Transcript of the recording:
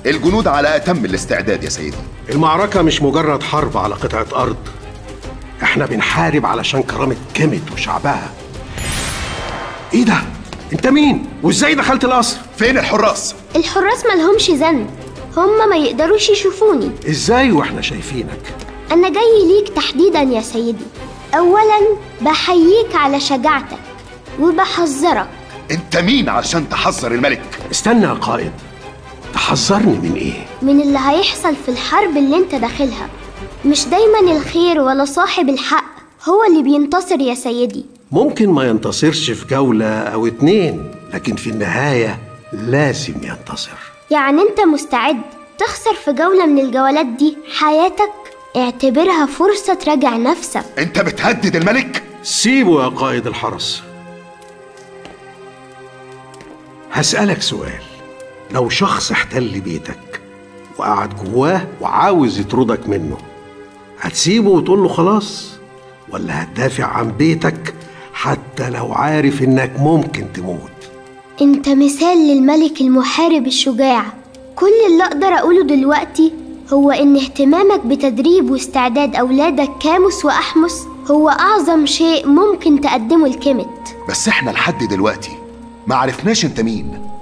الجنود على أتم الاستعداد يا سيدي. المعركة مش مجرد حرب على قطعة أرض، احنا بنحارب علشان كرامة كيميت وشعبها. ايه ده؟ انت مين؟ وازاي دخلت القصر؟ فين الحراس؟ الحراس مالهمش ذنب، هم ما يقدروش يشوفوني. ازاي واحنا شايفينك؟ أنا جاي ليك تحديداً يا سيدي. أولاً بحييك على شجاعتك وبحذرك. انت مين عشان تحذر الملك؟ استنى يا قائد، تحذرني من ايه؟ من اللي هيحصل في الحرب اللي انت داخلها. مش دايماً الخير ولا صاحب الحق هو اللي بينتصر يا سيدي. ممكن ما ينتصرش في جولة أو 2، لكن في النهاية لازم ينتصر. يعني انت مستعد تخسر في جولة من الجولات دي حياتك؟ اعتبرها فرصة تراجع نفسك. انت بتهدد الملك؟ سيبه يا قائد الحرس. هسألك سؤال، لو شخص احتل بيتك وقعد جواه وعاوز يطردك منه، هتسيبه وتقول له خلاص، ولا هتدافع عن بيتك حتى لو عارف انك ممكن تموت؟ انت مثال للملك المحارب الشجاع. كل اللي اقدر اقوله دلوقتي هو ان اهتمامك بتدريب واستعداد اولادك كاموس واحمس هو اعظم شيء ممكن تقدمه لكيميت. بس احنا لحد دلوقتي ما عرفناش انت مين.